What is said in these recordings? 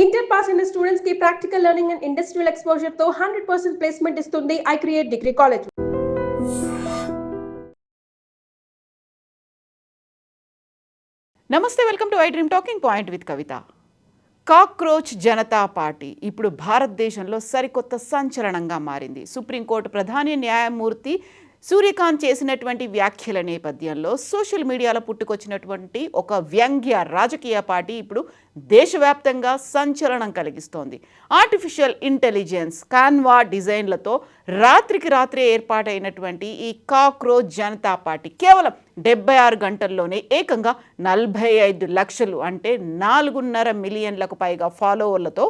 Inter pass అయిన students కి practical learning and industrial exposure తో 100% ప్లేస్మెంట్ ఇస్తుంది ఐ క్రియేట్ డిగ్రీ కాలేజ్. నమస్తే, welcome to I dream talking point with Kavitha. Cockroach Janata party ఇప్పుడు భారతదేశంలో సరికొత్త సంచలనంగా మారింది. సుప్రీంకోర్టు ప్రధాన న్యాయమూర్తి సూర్యకాంత్ చేసినటువంటి వ్యాఖ్యల నేపథ్యంలో సోషల్ మీడియాలో పుట్టుకొచ్చినటువంటి ఒక వ్యంగ్య రాజకీయ పార్టీ ఇప్పుడు దేశవ్యాప్తంగా సంచలనం కలిగిస్తోంది. ఆర్టిఫిషియల్ ఇంటెలిజెన్స్ కాన్వా డిజైన్లతో రాత్రికి రాత్రే ఏర్పాటైనటువంటి ఈ కాక్రోచ్ జనతా పార్టీ కేవలం 76 గంటల్లోనే ఏకంగా 45 లక్షలు అంటే 4.5 మిలియన్లకు పైగా ఫాలోవర్లతో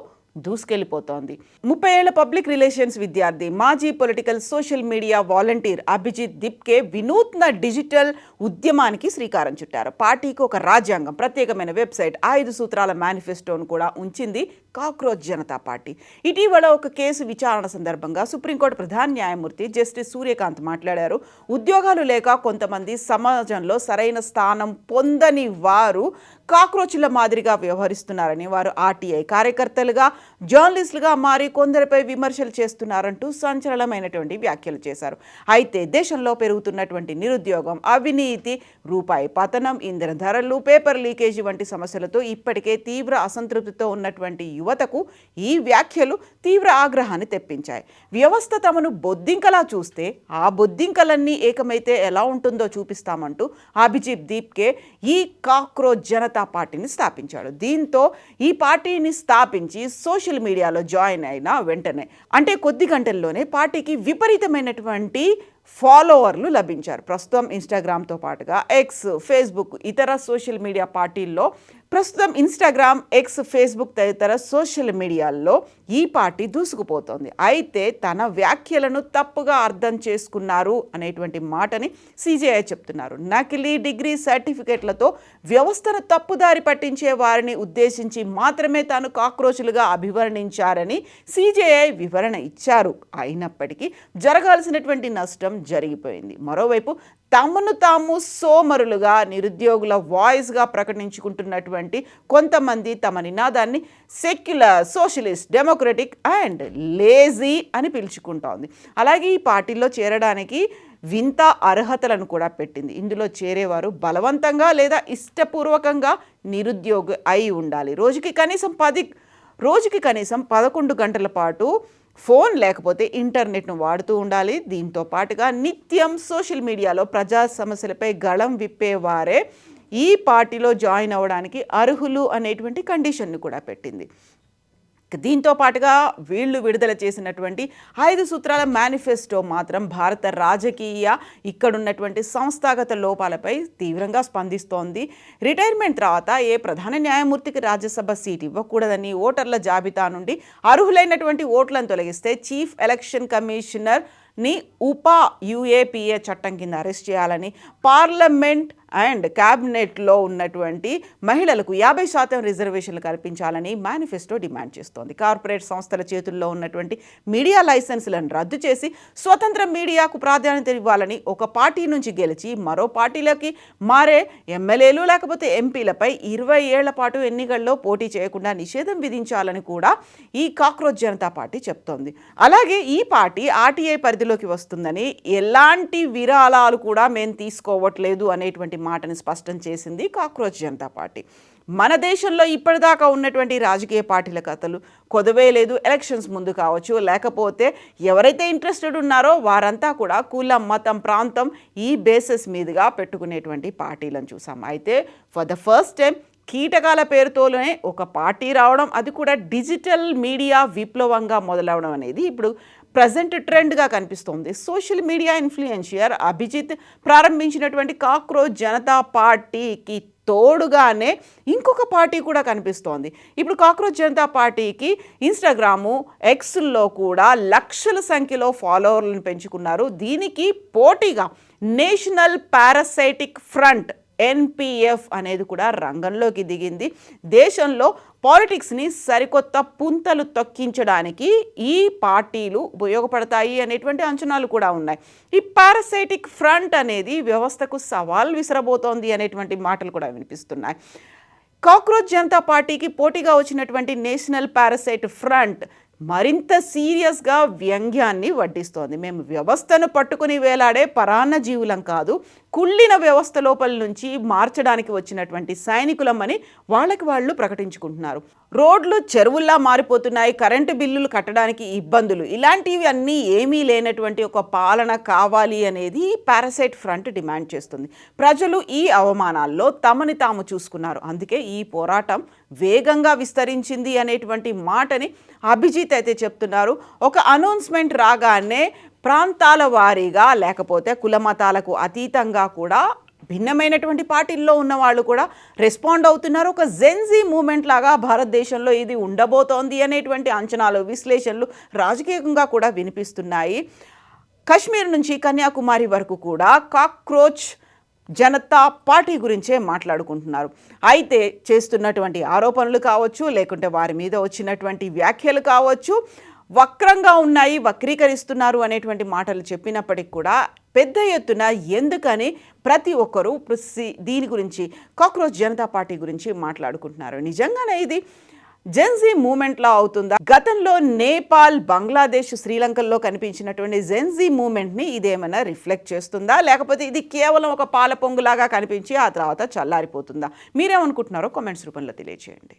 దూసుకెళ్లిపోతోంది. 30 ఏళ్ల పబ్లిక్ రిలేషన్స్ విద్యార్థి, మాజీ political social media volunteer Abhijit Dipke వినూత్న డిజిటల్ ఉద్యమానికి శ్రీకారం చుట్టారు. పార్టీకి ఒక రాజ్యాంగం, ప్రత్యేకమైన వెబ్సైట్, 5 సూత్రాల మేనిఫెస్టోను కూడా ఉంచింది కాక్రోచ్ జనతా పార్టీ. ఇటీవల ఒక కేసు విచారణ సందర్భంగా సుప్రీంకోర్టు ప్రధాన న్యాయమూర్తి జస్టిస్ సూర్యకాంత్ మాట్లాడారు. ఉద్యోగాలు లేక కొంతమంది సమాజంలో సరైన స్థానం పొందని వారు కాక్రోచ్ల మాదిరిగా వ్యవహరిస్తున్నారని, వారు ఆర్టీఐ కార్యకర్తలుగా, జర్నలిస్టులుగా మారి కొందరిపై విమర్శలు చేస్తున్నారంటూ సంచలనమైనటువంటి వ్యాఖ్యలు చేశారు. అయితే దేశంలో పెరుగుతున్నటువంటి నిరుద్యోగం, అవినీతి, రూపాయి పతనం, ఇంధన ధరలు, పేపర్ లీకేజీ వంటి సమస్యలతో ఇప్పటికే తీవ్ర అసంతృప్తితో ఉన్నటువంటి యువతకు ఈ వ్యాఖ్యలు తీవ్ర ఆగ్రహాన్ని తెప్పించాయి. వ్యవస్థ తమను బొద్దింకలా చూస్తే ఆ బొద్దింకలన్నీ ఏకమైతే ఎలా ఉంటుందో చూపిస్తామంటూ అభిజిత్ దీప్కే ఈ కాక్రోచ్ జనతా పార్టీని స్థాపించాడు. దీంతో ఈ పార్టీని స్థాపించి సోషల్ మీడియాలో జాయిన్ అయిన వెంటనే అంటే కొద్ది గంటల్లోనే పార్టీకి విపరీతమైనటువంటి ఫాలోవర్లు లభించారు. ప్రస్తుతం ఇన్స్టాగ్రామ్తో పాటుగా ఎక్స్, ఫేస్బుక్, ఇతర సోషల్ మీడియా పార్టీల్లో ఇన్స్టాగ్రామ్, ఎక్స్, ఫేస్బుక్ తదితర సోషల్ మీడియాల్లో ఈ పార్టీ దూసుకుపోతోంది. అయితే తన వ్యాఖ్యలను తప్పుగా అర్థం చేసుకున్నారు అనేటువంటి మాటని సిజేఐ చెప్తున్నారు. నకిలీ డిగ్రీ సర్టిఫికేట్లతో వ్యవస్థను తప్పుదారి పట్టించే వారిని ఉద్దేశించి మాత్రమే తాను కాక్రోచ్లుగా అభివర్ణించారని సిజేఐ వివరణ ఇచ్చారు. అయినప్పటికీ జరగాల్సినటువంటి నష్టం జరిగిపోయింది. మరోవైపు తమను తాము సోమరులుగా, నిరుద్యోగుల వాయిస్గా ప్రకటించుకుంటున్నటువంటి కొంతమంది తమ నినాదాన్ని secular, socialist, democratic and lazy అని పిలుచుకుంటోంది. అలాగే ఈ పార్టీలో చేరడానికి వింత అర్హతలను కూడా పెట్టింది. ఇందులో చేరేవారు బలవంతంగా లేదా ఇష్టపూర్వకంగా నిరుద్యోగి అయి ఉండాలి. రోజుకి కనీసం 11 గంటల పాటు ఫోన్ లేకపోతే ఇంటర్నెట్ను వాడుతూ ఉండాలి. దీంతో పాటుగా నిత్యం సోషల్ మీడియాలో ప్రజా సమస్యలపై గళం విప్పేవారే ఈ పార్టీలో జాయిన్ అవ్వడానికి అర్హులు అనేటువంటి కండిషన్ను కూడా పెట్టింది. దీంతో పాటుగా వీళ్ళు విడుదల చేసినటువంటి 5 సూత్రాల మేనిఫెస్టో మాత్రం భారత రాజకీయ ఇక్కడున్నటువంటి సంస్థాగత లోపాలపై తీవ్రంగా స్పందిస్తోంది. రిటైర్మెంట్ తర్వాత ఏ ప్రధాన న్యాయమూర్తికి రాజ్యసభ సీట్ ఇవ్వకూడదని, ఓటర్ల జాబితా నుండి అర్హులైనటువంటి ఓట్లను తొలగిస్తే చీఫ్ ఎలక్షన్ కమిషనర్ని యుఏపిఏ చట్టం కింద అరెస్ట్ చేయాలని, పార్లమెంట్ అండ్ క్యాబినెట్లో ఉన్నటువంటి మహిళలకు 50% రిజర్వేషన్లు కల్పించాలని మేనిఫెస్టో డిమాండ్ చేస్తోంది. కార్పొరేట్ సంస్థల చేతుల్లో ఉన్నటువంటి మీడియా లైసెన్సులను రద్దు చేసి స్వతంత్ర మీడియాకు ప్రాధాన్యత ఇవ్వాలని, ఒక పార్టీ నుంచి గెలిచి మరో పార్టీలోకి మారే ఎమ్మెల్యేలు లేకపోతే ఎంపీలపై 20 ఏళ్ల పాటు ఎన్నికల్లో పోటీ చేయకుండా నిషేధం విధించాలని కూడా ఈ కాక్రోచ్ జనతా పార్టీ చెప్తోంది. అలాగే ఈ పార్టీ ఆర్టీఐ పరిధిలోకి వస్తుందని, ఎలాంటి విరాళాలు కూడా మేము తీసుకోవట్లేదు అనేటువంటి మాటని స్పష్టం చేసింది కాక్రోచ్ జనతా పార్టీ. మన దేశంలో ఇప్పటిదాకా ఉన్నటువంటి రాజకీయ పార్టీల కథలు కొదవే లేదు. ఎలక్షన్స్ ముందు కావచ్చు, లేకపోతే ఎవరైతే ఇంట్రెస్టెడ్ ఉన్నారో వారంతా కూడా కులం, మతం, ప్రాంతం ఈ బేసిస్ మీదుగా పెట్టుకునేటువంటి పార్టీలను చూసాం. అయితే ఫర్ ద ఫస్ట్ టైం కీటకాల పేరుతోనే ఒక పార్టీ రావడం, అది కూడా డిజిటల్ మీడియా విప్లవంగా మొదలవడం అనేది ఇప్పుడు ప్రజెంట్ ట్రెండ్గా కనిపిస్తోంది. సోషల్ మీడియా ఇన్ఫ్లుయెన్షియర్ అభిజిత్ ప్రారంభించినటువంటి కాక్రోచ్ జనతా పార్టీకి తోడుగానే ఇంకొక పార్టీ కూడా కనిపిస్తోంది. ఇప్పుడు కాక్రోచ్ జనతా పార్టీకి ఇన్స్టాగ్రాము, ఎక్స్లో కూడా లక్షల సంఖ్యలో ఫాలోవర్లను పెంచుకున్నారు. దీనికి పోటీగా నేషనల్ పారాసైటిక్ ఫ్రంట్ ఎన్పిఎఫ్ అనేది కూడా రంగంలోకి దిగింది. దేశంలో పాలిటిక్స్ని సరికొత్త పుంతలు తొక్కించడానికి ఈ పార్టీలు ఉపయోగపడతాయి అనేటువంటి అంచనాలు కూడా ఉన్నాయి. ఈ పారాసైటిక్ ఫ్రంట్ అనేది వ్యవస్థకు సవాల్ విసరబోతోంది అనేటువంటి మాటలు కూడా వినిపిస్తున్నాయి. కాక్రోచ్ జనతా పార్టీకి పోటీగా వచ్చినటువంటి నేషనల్ పారాసైట్ ఫ్రంట్ మరింత సీరియస్గా వ్యంగ్యాన్ని వడ్డిస్తోంది. మేము వ్యవస్థను పట్టుకుని వేలాడే పరాన్న జీవులం కాదు, కుళ్ళిన వ్యవస్థ లోపల నుంచి మార్చడానికి వచ్చినటువంటి సైనికులమని వాళ్ళకి వాళ్ళు ప్రకటించుకుంటున్నారు. రోడ్లు చెరువుల్లా మారిపోతున్నాయి, కరెంటు బిల్లులు కట్టడానికి ఇబ్బందులు, ఇలాంటివి అన్నీ ఏమీ లేనటువంటి ఒక పాలన కావాలి అనేది పారాసైట్ ఫ్రంట్ డిమాండ్ చేస్తుంది. ప్రజలు ఈ అవమానాల్లో తమని తాము చూసుకున్నారు, అందుకే ఈ పోరాటం వేగంగా విస్తరించింది అనేటువంటి మాటని అభిజిత్ అయితే చెప్తున్నారు. ఒక అనౌన్స్మెంట్ రాగానే ప్రాంతాల వారీగా లేకపోతే కుల మతాలకు అతీతంగా కూడా భిన్నమైనటువంటి పార్టీల్లో ఉన్న వాళ్ళు కూడా రెస్పాండ్ అవుతున్నారు. ఒక జెన్జీ మూమెంట్ లాగా భారతదేశంలో ఇది ఉండబోతోంది అనేటువంటి అంచనాలు, విశ్లేషణలు రాజకీయంగా కూడా వినిపిస్తున్నాయి. కశ్మీర్ నుంచి కన్యాకుమారి వరకు కూడా కాక్రోచ్ జనతా పార్టీ గురించే మాట్లాడుకుంటున్నారు. అయితే చేస్తున్నటువంటి ఆరోపణలు కావచ్చు, లేకుంటే వారి మీద వచ్చినటువంటి వ్యాఖ్యలు కావచ్చు, వక్రంగా ఉన్నాయి, వక్రీకరిస్తున్నారు అనేటువంటి మాటలు చెప్పినప్పటికి కూడా పెద్ద ఎత్తున ఎందుకని ప్రతి ఒక్కరూ దీని గురించి, కాక్రోచ్ జనతా పార్టీ గురించి మాట్లాడుకుంటున్నారు. నిజంగానే ఇది జెన్జీ మూమెంట్లా అవుతుందా? గతంలో నేపాల్, బంగ్లాదేశ్, శ్రీలంకల్లో కనిపించినటువంటి జెన్జీ మూమెంట్ని ఇదేమైనా రిఫ్లెక్ట్ చేస్తుందా, లేకపోతే ఇది కేవలం ఒక పాల పొంగులాగా కనిపించి ఆ తర్వాత చల్లారిపోతుందా? మీరేమనుకుంటున్నారో కామెంట్స్ రూపంలో తెలియజేయండి.